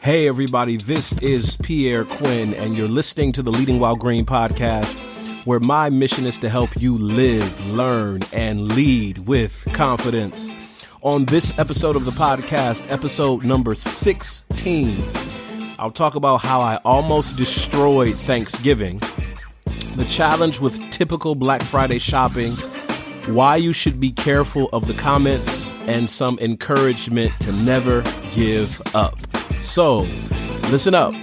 Hey everybody, this is Pierre Quinn, and you're listening to the Leading While Green podcast, where my mission is to help you live, learn, and lead with confidence. On this episode of the podcast, episode number 16, I'll talk about how I almost destroyed Thanksgiving, the challenge with typical Black Friday shopping, why you should be careful of the comments, and some encouragement to never give up. So, listen up.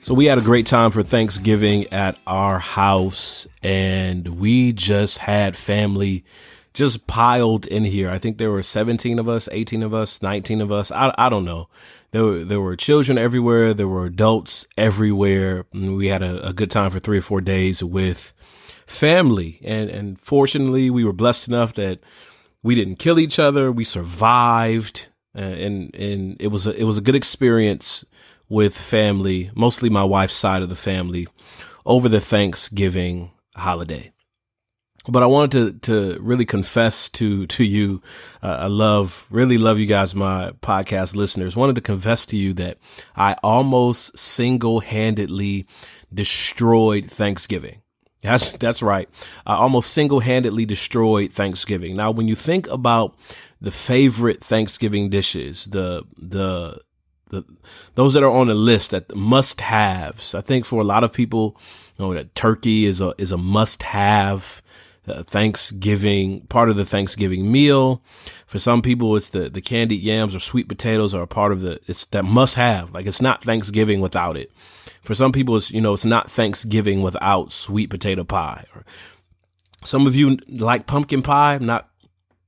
So we had a great time for Thanksgiving at our house, and we just had family just piled in here. I think there were 17 of us, 18 of us, 19 of us. I don't know. There were children everywhere. There were adults everywhere. And we had a good time for 3 or 4 days with family. And fortunately, we were blessed enough that we didn't kill each other. We survived. And it was a good experience with family, mostly my wife's side of the family, over the Thanksgiving holiday. But I wanted to really confess to you. I really love you guys, my podcast listeners. Wanted to confess to you that I almost single-handedly destroyed Thanksgiving. That's right. I almost single-handedly destroyed Thanksgiving. Now, when you think about the favorite Thanksgiving dishes, those that are on the list, that must-haves, I think for a lot of people, that turkey is a must-have. Thanksgiving, part of the Thanksgiving meal. For some people, it's the candied yams or sweet potatoes are a part of it's that must have. Like, it's not Thanksgiving without it. For some people, it's not Thanksgiving without sweet potato pie. Or some of you like pumpkin pie. I'm not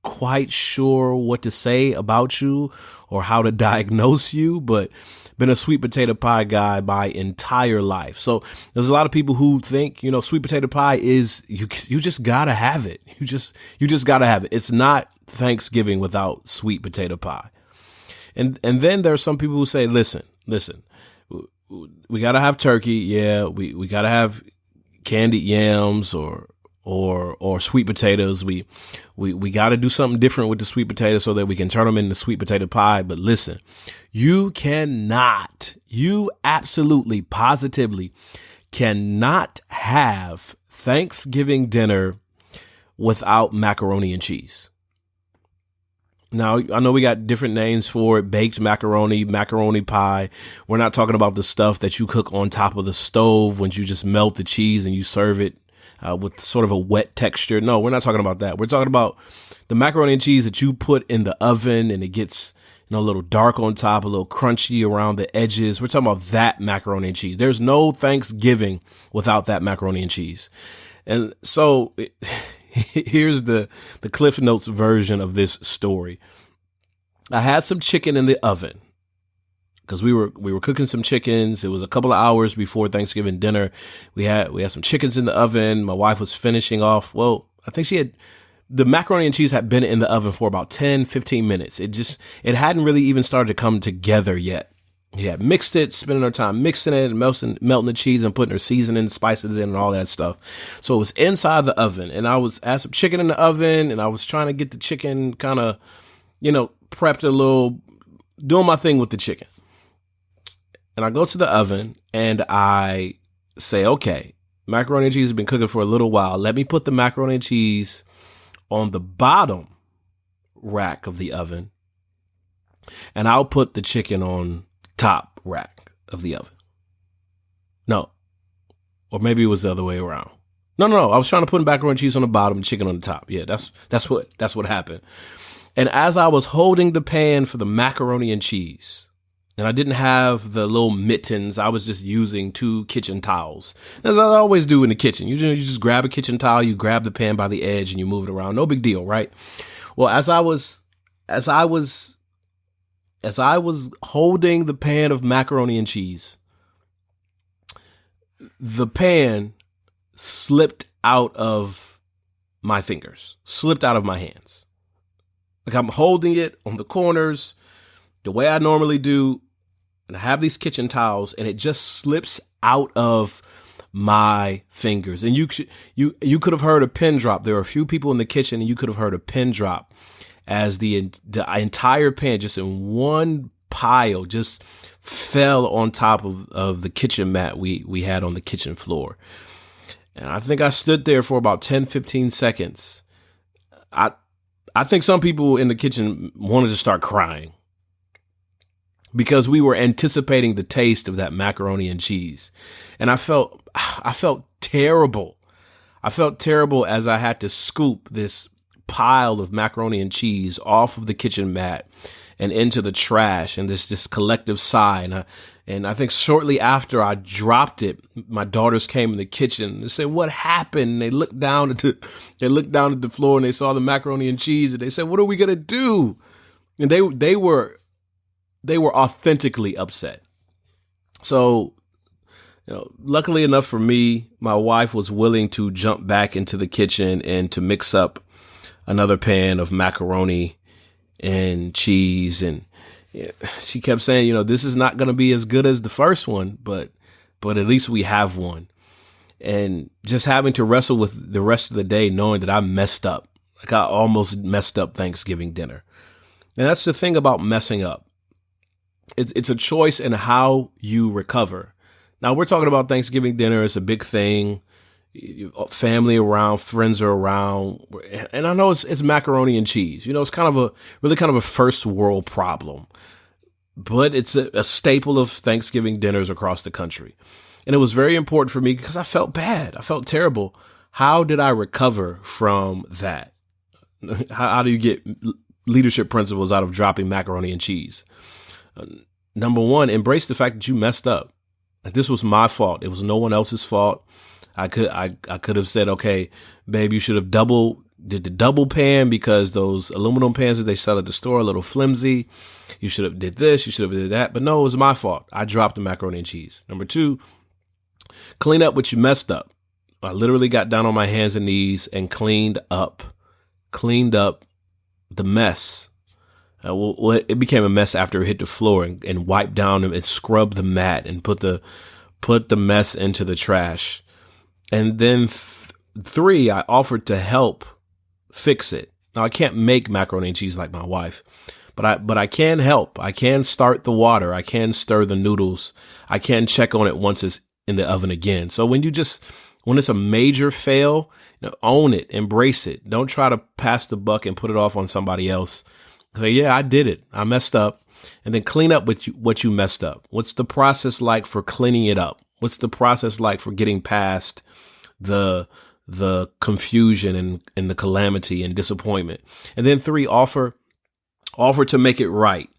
quite sure what to say about you or how to diagnose you, but been a sweet potato pie guy my entire life. So there's a lot of people who think, sweet potato pie is, you just gotta have it. You just gotta have it. It's not Thanksgiving without sweet potato pie. And then there are some people who say, listen, we gotta have turkey. Yeah. We gotta have candied yams or sweet potatoes. We got to do something different with the sweet potatoes so that we can turn them into sweet potato pie. But listen, you absolutely, positively cannot have Thanksgiving dinner without macaroni and cheese. Now, I know we got different names for it: baked macaroni, macaroni pie. We're not talking about the stuff that you cook on top of the stove when you just melt the cheese and you serve it with sort of a wet texture. No, we're not talking about that. We're talking about the macaroni and cheese that you put in the oven and it gets, a little dark on top, a little crunchy around the edges. We're talking about that macaroni and cheese. There's no Thanksgiving without that macaroni and cheese. And so here's the Cliff Notes version of this story. I had some chicken in the oven, because we were cooking some chickens. It was a couple of hours before Thanksgiving dinner. We had some chickens in the oven. My wife was finishing off. Well, I think the macaroni and cheese had been in the oven for about 10, 15 minutes. It hadn't really even started to come together yet. He had mixed it, spending her time mixing it and melting the cheese and putting her seasoning, spices in and all that stuff. So it was inside the oven, and I had some chicken in the oven, and I was trying to get the chicken kind of, prepped a little, doing my thing with the chicken. And I go to the oven and I say, okay, macaroni and cheese has been cooking for a little while. Let me put the macaroni and cheese on the bottom rack of the oven, and I'll put the chicken on top rack of the oven. No, or maybe it was the other way around. No. I was trying to put macaroni and cheese on the bottom and chicken on the top. Yeah, that's what happened. And as I was holding the pan for the macaroni and cheese, and I didn't have the little mittens, I was just using 2 kitchen towels, as I always do in the kitchen. Usually you just grab a kitchen towel, you grab the pan by the edge and you move it around. No big deal, right? Well, as I was holding the pan of macaroni and cheese, the pan slipped out of my fingers, slipped out of my hands. Like, I'm holding it on the corners the way I normally do, and I have these kitchen towels, and it just slips out of my fingers. And you could have heard a pin drop. There were a few people in the kitchen, and you could have heard a pin drop as the entire pan just in one pile just fell on top of the kitchen mat we had on the kitchen floor. And I think I stood there for about 10, 15 seconds. I think some people in the kitchen wanted to start crying because we were anticipating the taste of that macaroni and cheese. And I felt terrible. I felt terrible as I had to scoop this pile of macaroni and cheese off of the kitchen mat and into the trash, and this collective sigh. And I think shortly after I dropped it, my daughters came in the kitchen and said, "What happened?" And they looked down at the floor and they saw the macaroni and cheese, and they said, "What are we gonna do?" And they were authentically upset. So, luckily enough for me, my wife was willing to jump back into the kitchen and to mix up another pan of macaroni and cheese. And she kept saying, this is not going to be as good as the first one, but at least we have one. And just having to wrestle with the rest of the day, knowing that I messed up, like I almost messed up Thanksgiving dinner. And that's the thing about messing up. It's a choice in how you recover. Now we're talking about Thanksgiving dinner. It's a big thing. Family around, friends are around. And I know it's macaroni and cheese. It's kind of a first world problem, but it's a staple of Thanksgiving dinners across the country. And it was very important for me because I felt bad. I felt terrible. How did I recover from that? How do you get leadership principles out of dropping macaroni and cheese? Number one, embrace the fact that you messed up. This was my fault. It was no one else's fault. I could have said, "Okay, babe, you should have did the double pan because those aluminum pans that they sell at the store are a little flimsy. You should have did this. You should have did that." But no, it was my fault. I dropped the macaroni and cheese. Number two, clean up what you messed up. I literally got down on my hands and knees and cleaned up the mess. It became a mess after it hit the floor, and wiped down and scrubbed the mat and put the mess into the trash. And then three, I offered to help fix it. Now I can't make macaroni and cheese like my wife, but I can help. I can start the water. I can stir the noodles. I can check on it once it's in the oven again. So when it's a major fail, own it, embrace it. Don't try to pass the buck and put it off on somebody else. Say, yeah, I did it. I messed up. And then clean up what you messed up. What's the process like for cleaning it up? What's the process like for getting past the confusion and the calamity and disappointment? And then three, offer to make it right.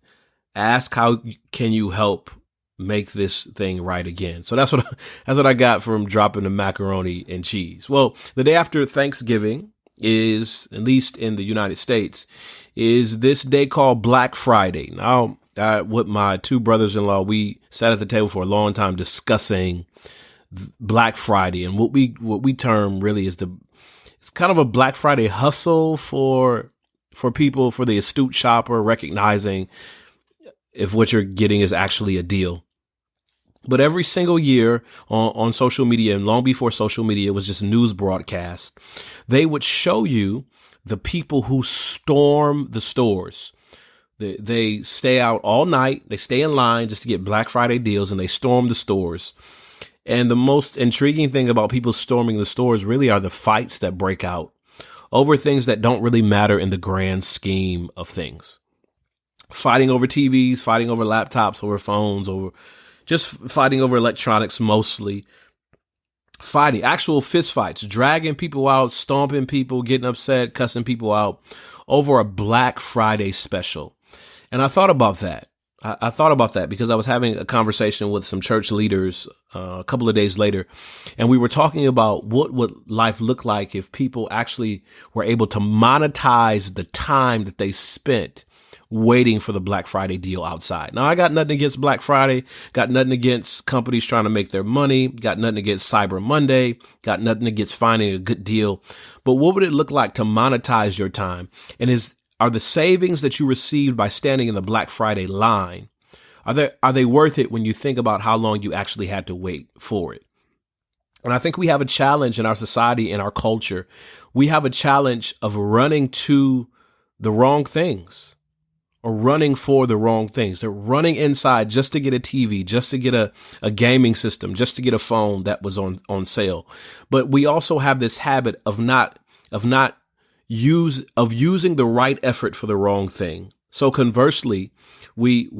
Ask how can you help make this thing right again. So that's what I got from dropping the macaroni and cheese. Well, the day after Thanksgiving is, at least in the United States, is this day called Black Friday. Now, with my two brothers-in-law, we sat at the table for a long time discussing Black Friday, and what we term really is it's kind of a Black Friday hustle for people, for the astute shopper, recognizing if what you're getting is actually a deal. But every single year on social media, and long before social media was just news broadcast, they would show you the people who storm the stores. They stay out all night. They stay in line just to get Black Friday deals, and they storm the stores. And the most intriguing thing about people storming the stores really are the fights that break out over things that don't really matter in the grand scheme of things. Fighting over TVs, fighting over laptops, over phones, just fighting over electronics mostly. Fighting, actual fist fights, dragging people out, stomping people, getting upset, cussing people out over a Black Friday special. And I thought about that. I thought about that because I was having a conversation with some church leaders a couple of days later, and we were talking about what would life look like if people actually were able to monetize the time that they spent waiting for the Black Friday deal outside. Now, I got nothing against Black Friday, got nothing against companies trying to make their money, got nothing against Cyber Monday, got nothing against finding a good deal. But what would it look like to monetize your time? And are the savings that you received by standing in the Black Friday line, Are they worth it when you think about how long you actually had to wait for it? And I think we have a challenge in our society, in our culture. We have a challenge of running to the wrong things or running for the wrong things. They're running inside just to get a TV, just to get a gaming system, just to get a phone that was on sale. But we also have this habit of using the right effort for the wrong thing. So conversely, we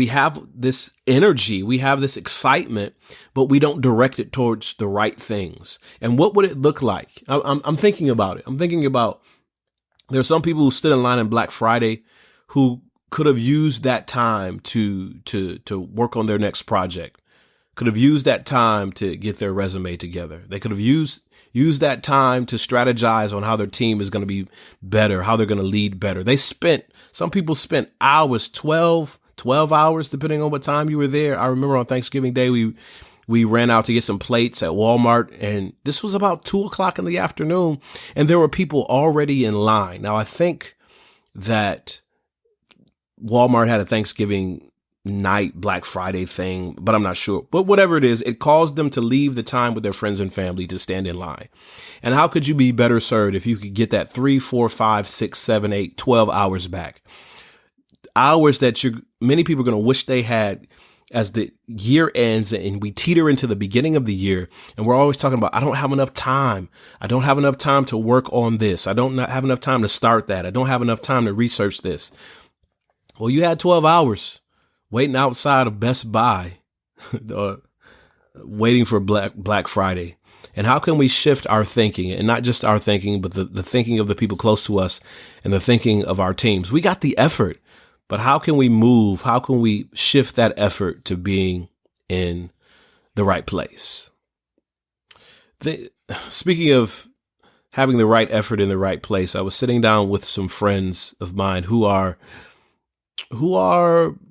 have this energy, we have this excitement, but we don't direct it towards the right things. And what would it look like? I'm thinking about it. I'm thinking about, there's some people who stood in line on Black Friday who could have used that time to work on their next project, could have used that time to get their resume together. They could have used that time to strategize on how their team is going to be better, how they're going to lead better. Some people spent hours, 12 hours, depending on what time you were there. I remember on Thanksgiving Day, we ran out to get some plates at Walmart, and this was about 2:00 in the afternoon, and there were people already in line. Now, I think that Walmart had a Thanksgiving night Black Friday thing, but I'm not sure. But whatever it is, it caused them to leave the time with their friends and family to stand in line. And how could you be better served if you could get that 3, 4, 5, 6, 7, 8, 12 hours back? Hours that many people are going to wish they had as the year ends and we teeter into the beginning of the year. And we're always talking about, I don't have enough time. I don't have enough time to work on this. I don't have enough time to start that. I don't have enough time to research this. Well, you had 12 hours waiting outside of Best Buy, waiting for Black Friday. And how can we shift our thinking, and not just our thinking, but the thinking of the people close to us and the thinking of our teams? We got the effort, but how can we move? How can we shift that effort to being in the right place? Speaking of having the right effort in the right place, I was sitting down with some friends of mine who are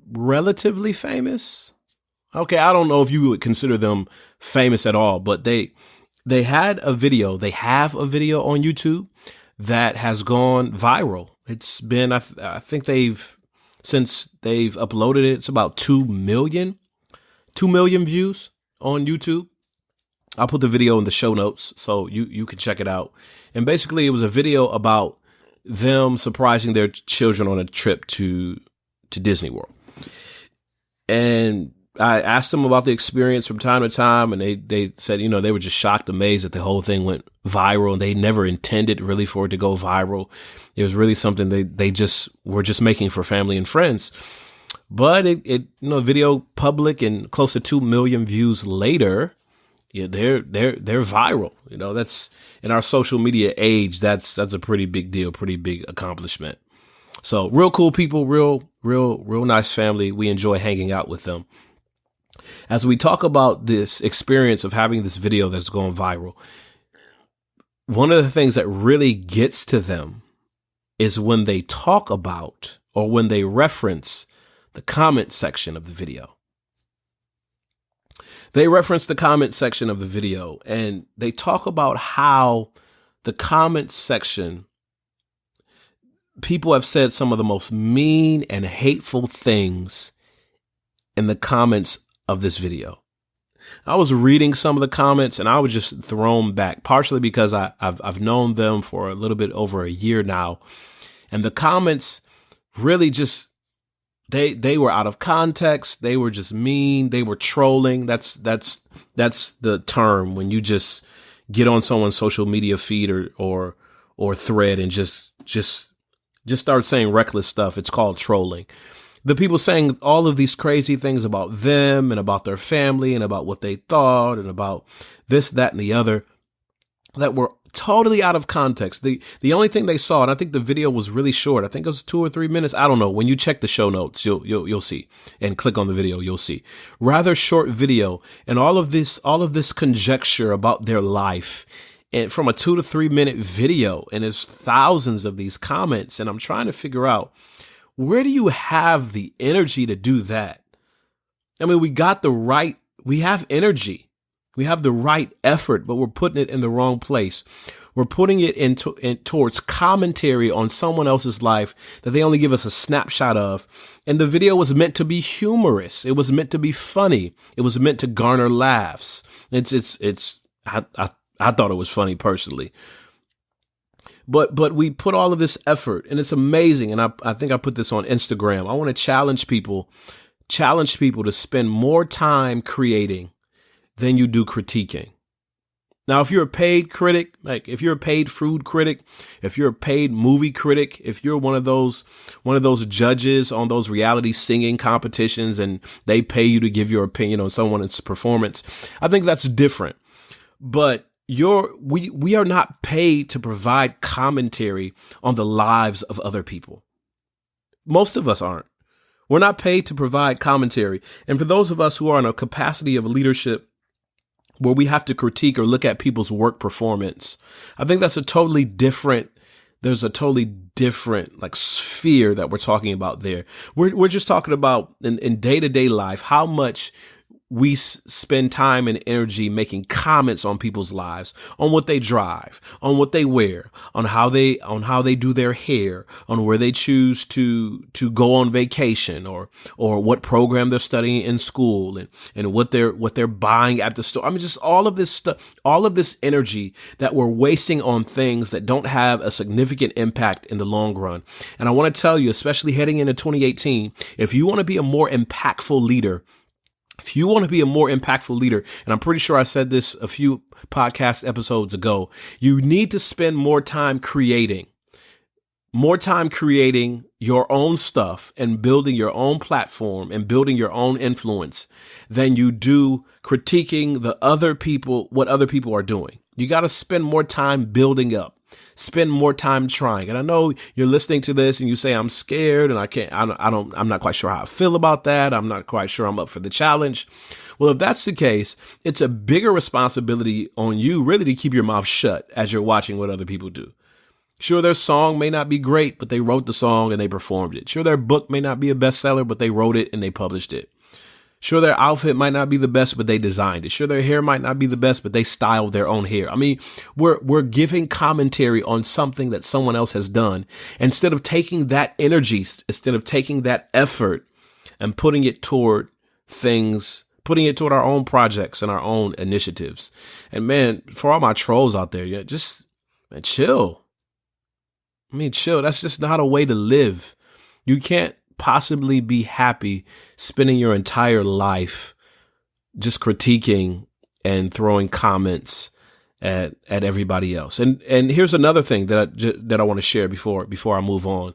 relatively famous. Okay, I don't know if you would consider them famous at all, but they have a video on YouTube that has gone viral. It's been, I think since they've uploaded it, it's about 2 million views on YouTube. I'll put the video in the show notes so you can check it out. And basically it was a video about them surprising their children on a trip to Disney World. And I asked them about the experience from time to time, and they said, they were just shocked, amazed that the whole thing went viral, and they never intended really for it to go viral. It was really something they just were just making for family and friends. But video public and close to 2 million views later, they're viral. That's, in our social media age, that's a pretty big deal, pretty big accomplishment. So real cool people, real nice family. We enjoy hanging out with them. As we talk about this experience of having this video that's going viral, one of the things that really gets to them is when they talk about or when they reference the comment section of the video. They reference the comment section of the video and they talk about how the comment section, people have said some of the most mean and hateful things in the comments of this video. I was reading some of the comments and I was just thrown back, partially because I've known them for a little bit over a year now. And the comments really just, they were out of context. They were just mean. They were trolling. That's the term when you just get on someone's social media feed or thread and just start saying reckless stuff. It's called trolling. The people saying all of these crazy things about them and about their family and about what they thought and about this, that, and the other that were totally out of context. The only thing they saw, and I think the video was really short. I think it was 2 or 3 minutes. I don't know. When you check the show notes, you'll see, and click on the video, you'll see. Rather short video, and all of this conjecture about their life, and from a 2 to 3 minute video, and there's thousands of these comments, and I'm trying to figure out, where do you have the energy to do that? I mean, we have energy. We have the right effort, but we're putting it in the wrong place. We're putting it towards commentary on someone else's life that they only give us a snapshot of. And the video was meant to be humorous. It was meant to be funny. It was meant to garner laughs. I thought it was funny personally. But we put all of this effort, and it's amazing. And I think I put this on Instagram. I want to challenge people to spend more time creating than you do critiquing. Now, if you're a paid critic, like if you're a paid food critic, if you're a paid movie critic, if you're one of those judges on those reality singing competitions and they pay you to give your opinion on someone's performance, I think that's different. But we are not paid to provide commentary on the lives of other people. Most of us aren't. We're not paid to provide commentary. And for those of us who are in a capacity of leadership where we have to critique or look at people's work performance, I think there's a totally different like sphere that we're talking about there. We're just talking about in day-to-day life, how much we spend time and energy making comments on people's lives, on what they drive, on what they wear, on how they do their hair, on where they choose to go on vacation, or what program they're studying in school, and what they're buying at the store. I mean, just all of this stuff, all of this energy that we're wasting on things that don't have a significant impact in the long run. And I want to tell you, especially heading into 2018, if you want to be a more impactful leader, and I'm pretty sure I said this a few podcast episodes ago, you need to spend more time creating your own stuff and building your own platform and building your own influence than you do critiquing what other people are doing. You got to spend more time building up. Spend more time trying. And I know you're listening to this and you say, I'm scared and I'm not quite sure how I feel about that. I'm not quite sure I'm up for the challenge. Well, if that's the case, it's a bigger responsibility on you really to keep your mouth shut as you're watching what other people do. Sure, their song may not be great, but they wrote the song and they performed it. Sure, their book may not be a bestseller, but they wrote it and they published it. Sure, their outfit might not be the best, but they designed it. Sure, their hair might not be the best, but they styled their own hair. I mean, we're giving commentary on something that someone else has done. Instead of taking that energy, instead of taking that effort and putting it toward our own projects and our own initiatives. And man, for all my trolls out there, chill. I mean, chill. That's just not a way to live. You can't possibly be happy spending your entire life just critiquing and throwing comments at everybody else. And here's another thing that I want to share before I move on.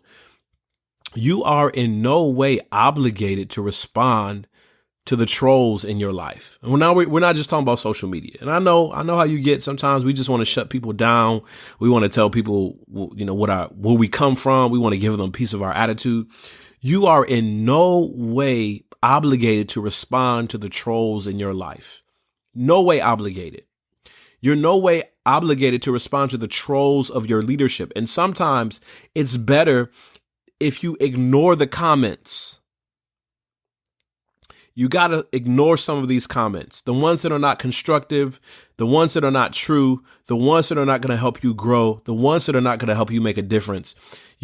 You are in no way obligated to respond to the trolls in your life. And now we're not just talking about social media. And I know how you get. Sometimes we just want to shut people down. We want to tell people, where we come from. We want to give them a piece of our attitude. You are in no way obligated to respond to the trolls in your life. No way obligated. You're no way obligated to respond to the trolls of your leadership. And sometimes it's better if you ignore the comments. You got to ignore some of these comments, the ones that are not constructive, the ones that are not true, the ones that are not going to help you grow, the ones that are not going to help you make a difference.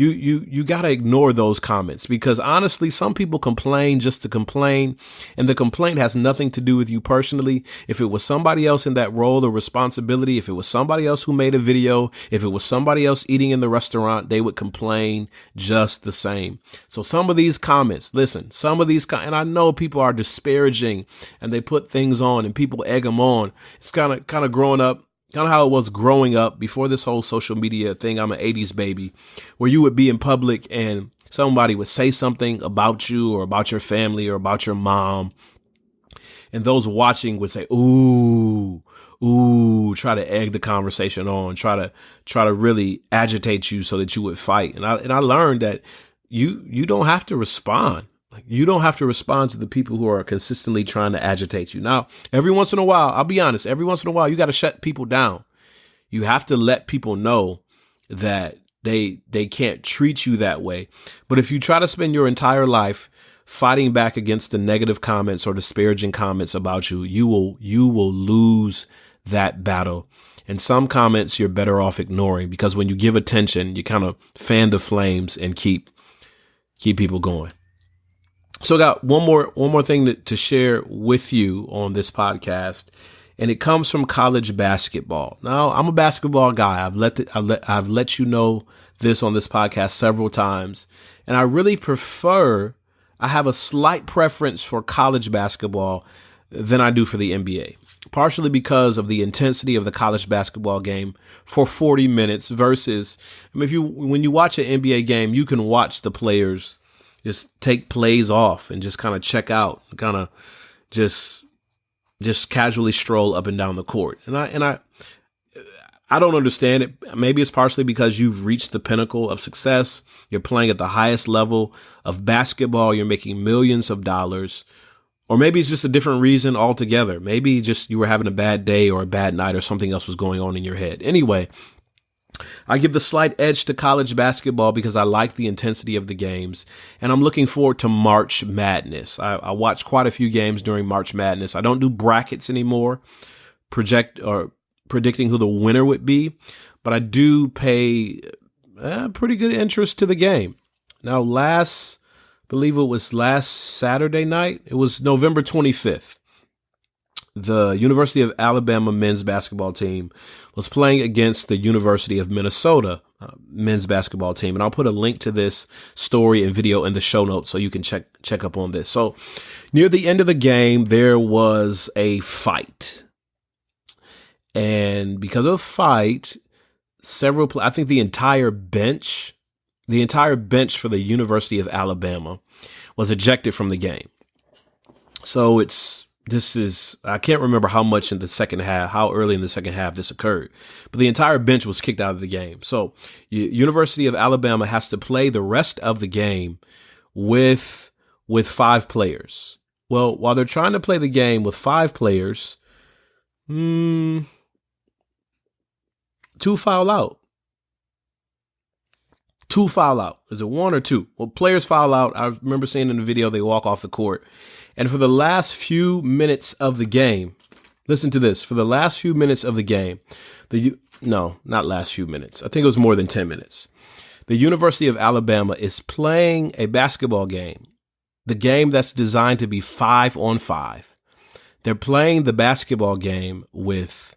You got to ignore those comments, because honestly, some people complain just to complain, and the complaint has nothing to do with you personally. If it was somebody else in that role or responsibility, if it was somebody else who made a video, if it was somebody else eating in the restaurant, they would complain just the same. So some of these comments, and I know people are disparaging and they put things on and people egg them on. It's kind of growing up. Kind of how it was growing up before this whole social media thing. I'm an 80s baby, where you would be in public and somebody would say something about you or about your family or about your mom. And those watching would say, ooh, try to egg the conversation on, try to really agitate you so that you would fight. And I learned that you don't have to respond. You don't have to respond to the people who are consistently trying to agitate you. Now, every once in a while, I'll be honest, you got to shut people down. You have to let people know that they can't treat you that way. But if you try to spend your entire life fighting back against the negative comments or disparaging comments about you, you will lose that battle. And some comments you're better off ignoring, because when you give attention, you kind of fan the flames and keep people going. So I got one more thing to share with you on this podcast, and it comes from college basketball. Now, I'm a basketball guy. I've let you know this on this podcast several times, and I really I have a slight preference for college basketball than I do for the NBA, partially because of the intensity of the college basketball game for 40 minutes versus, when you watch an NBA game, you can watch the players just take plays off and just kind of check out, kind of just casually stroll up and down the court. And I don't understand it. Maybe it's partially because you've reached the pinnacle of success. You're playing at the highest level of basketball. You're making millions of dollars. Or maybe it's just a different reason altogether. Maybe just you were having a bad day or a bad night or something else was going on in your head. Anyway, I give the slight edge to college basketball because I like the intensity of the games, and I'm looking forward to March Madness. I watch quite a few games during March Madness. I don't do brackets anymore, predicting who the winner would be, but I do pay pretty good interest to the game. Now, believe it was last Saturday night, it was November 25th. The University of Alabama men's basketball team was playing against the University of Minnesota men's basketball team. And I'll put a link to this story and video in the show notes so you can check up on this. So near the end of the game, there was a fight. And because of the fight, I think the entire bench for the University of Alabama was ejected from the game. So I can't remember how early in the second half this occurred, but the entire bench was kicked out of the game. So University of Alabama has to play the rest of the game with 5 players. Well, while they're trying to play the game with 5 players, 2 foul out. 2 foul out. Is it 1 or 2? Well, players foul out. I remember seeing in the video, they walk off the court. And for the last few minutes of the game, listen to this. For the last few minutes of the game, not last few minutes. I think it was more than 10 minutes. The University of Alabama is playing a basketball game, the game that's designed to be 5-on-5. They're playing the basketball game with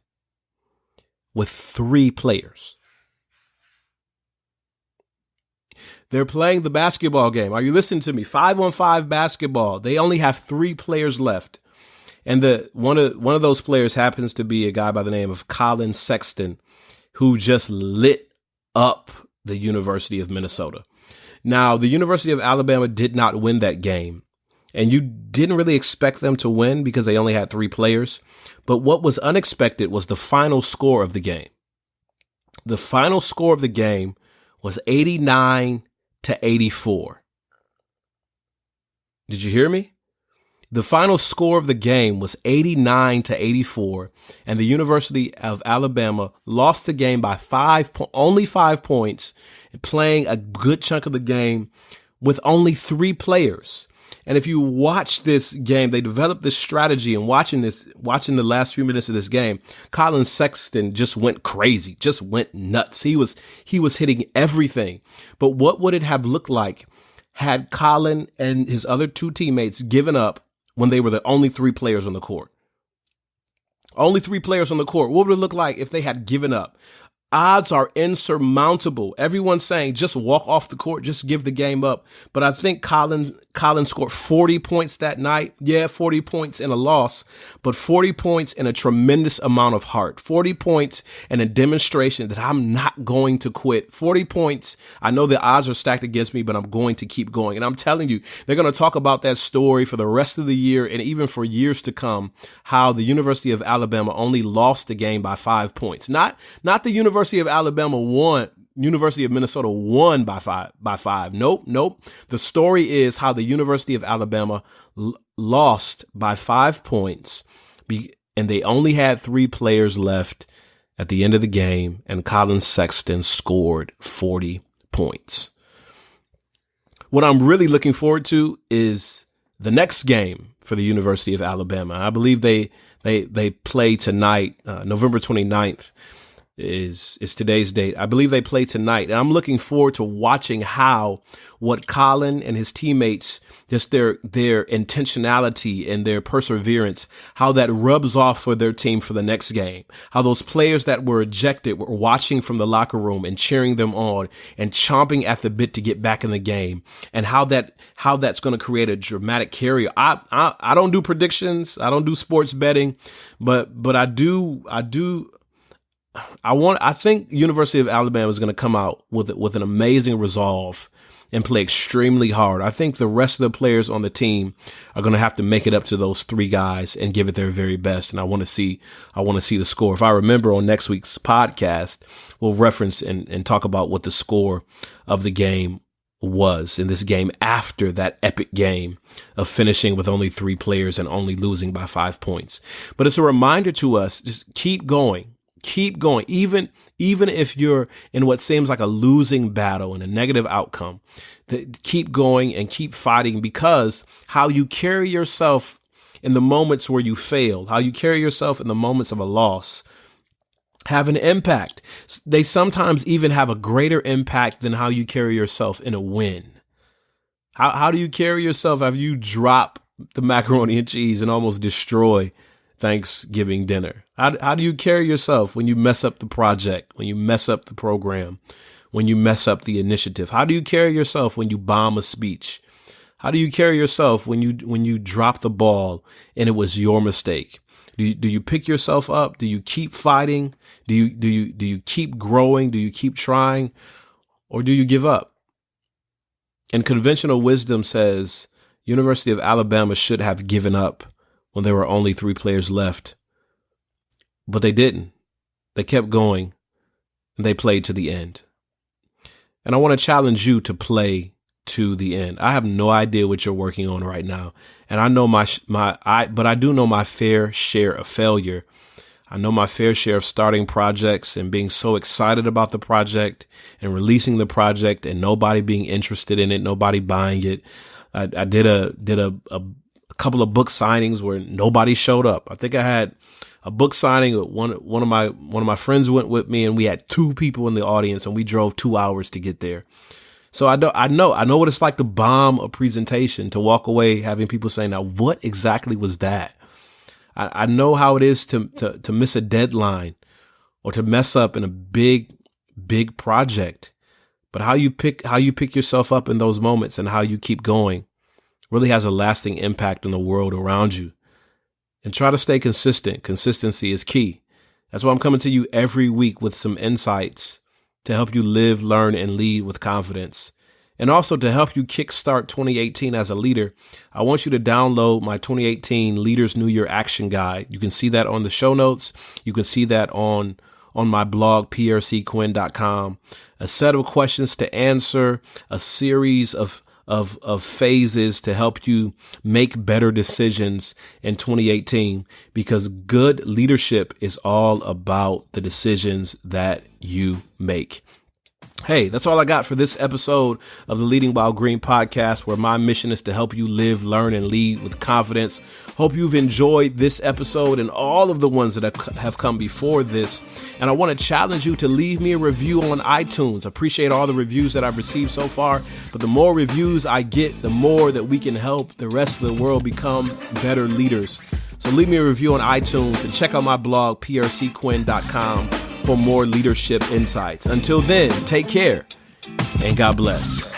3 players. They're playing the basketball game. Are you listening to me? 5-on-5 basketball. They only have 3 players left. And one of those players happens to be a guy by the name of Colin Sexton, who just lit up the University of Minnesota. Now, the University of Alabama did not win that game. And you didn't really expect them to win because they only had 3 players. But what was unexpected was the final score of the game. The final score of the game was 89-84. Did you hear me? The final score of the game was 89-84, and the University of Alabama lost the game by only 5 points, playing a good chunk of the game with only 3 players. And if you watch this game, they developed this strategy, and watching the last few minutes of this game, Colin Sexton just went crazy, just went nuts. He was hitting everything. But what would it have looked like had Colin and his other 2 teammates given up when they were the only 3 players on the court? Only 3 players on the court. What would it look like if they had given up? Odds are insurmountable. Everyone's saying just walk off the court, just give the game up. But I think Colin scored 40 points that night. Yeah, 40 points in a loss, but 40 points in a tremendous amount of heart. 40 points in a demonstration that I'm not going to quit. 40 points. I know the odds are stacked against me, but I'm going to keep going. And I'm telling you, they're going to talk about that story for the rest of the year and even for years to come, how the University of Alabama only lost the game by 5 points. Not the University of Alabama won. University of Minnesota won by five. Nope. The story is how the University of Alabama lost by 5 points, and they only had 3 players left at the end of the game, and Colin Sexton scored 40 points. What I'm really looking forward to is the next game for the University of Alabama. I believe they play tonight, November 29th. is today's date. I believe they play tonight. And I'm looking forward to watching how what Colin and his teammates, just their intentionality and their perseverance, how that rubs off for their team for the next game. How those players that were ejected were watching from the locker room and cheering them on and chomping at the bit to get back in the game. And how that's going to create a dramatic carry. I don't do predictions. I don't do sports betting, but I think University of Alabama is going to come out with an amazing resolve and play extremely hard. I think the rest of the players on the team are going to have to make it up to those three guys and give it their very best. And I want to see the score. If I remember on next week's podcast, we'll reference and talk about what the score of the game was in this game after that epic game of finishing with only three players and only losing by 5 points. But it's a reminder to us, just keep going. Keep going, even if you're in what seems like a losing battle and a negative outcome. Keep going and keep fighting, because how you carry yourself in the moments where you fail, how you carry yourself in the moments of a loss, have an impact. They sometimes even have a greater impact than how you carry yourself in a win. How do you carry yourself after you drop the macaroni and cheese and almost destroy Thanksgiving dinner? How do you carry yourself when you mess up the project, when you mess up the program, when you mess up the initiative? How do you carry yourself when you bomb a speech? How do you carry yourself when you drop the ball and it was your mistake? Do you pick yourself up? Do you keep fighting? Do you keep growing? Do you keep trying? Or do you give up? And conventional wisdom says University of Alabama should have given up when there were only three players left. But they didn't. They kept going, and they played to the end. And I want to challenge you to play to the end. I have no idea what you're working on right now. And I know but I do know my fair share of failure. I know my fair share of starting projects and being so excited about the project and releasing the project and nobody being interested in it, nobody buying it. I did a couple of book signings where nobody showed up. I think I had a book signing. One of my friends went with me, and we had 2 people in the audience, and we drove 2 hours to get there. So I know what it's like to bomb a presentation, to walk away having people saying, "Now, what exactly was that?" I know how it is to miss a deadline or to mess up in a big project. But how you pick yourself up in those moments and how you keep going really has a lasting impact on the world around you. And try to stay consistent. Consistency is key. That's why I'm coming to you every week with some insights to help you live, learn, and lead with confidence. And also to help you kickstart 2018 as a leader, I want you to download my 2018 Leaders New Year Action Guide. You can see that on the show notes. You can see that on my blog, pierrequinn.com. A set of questions to answer, a series of phases to help you make better decisions in 2018, because good leadership is all about the decisions that you make. Hey, that's all I got for this episode of the Leading While Green podcast, where my mission is to help you live, learn, and lead with confidence. Hope you've enjoyed this episode and all of the ones that have come before this. And I want to challenge you to leave me a review on iTunes. Appreciate all the reviews that I've received so far, but the more reviews I get, the more that we can help the rest of the world become better leaders. So leave me a review on iTunes and check out my blog, pierrequinn.com, for more leadership insights. Until then, take care and God bless.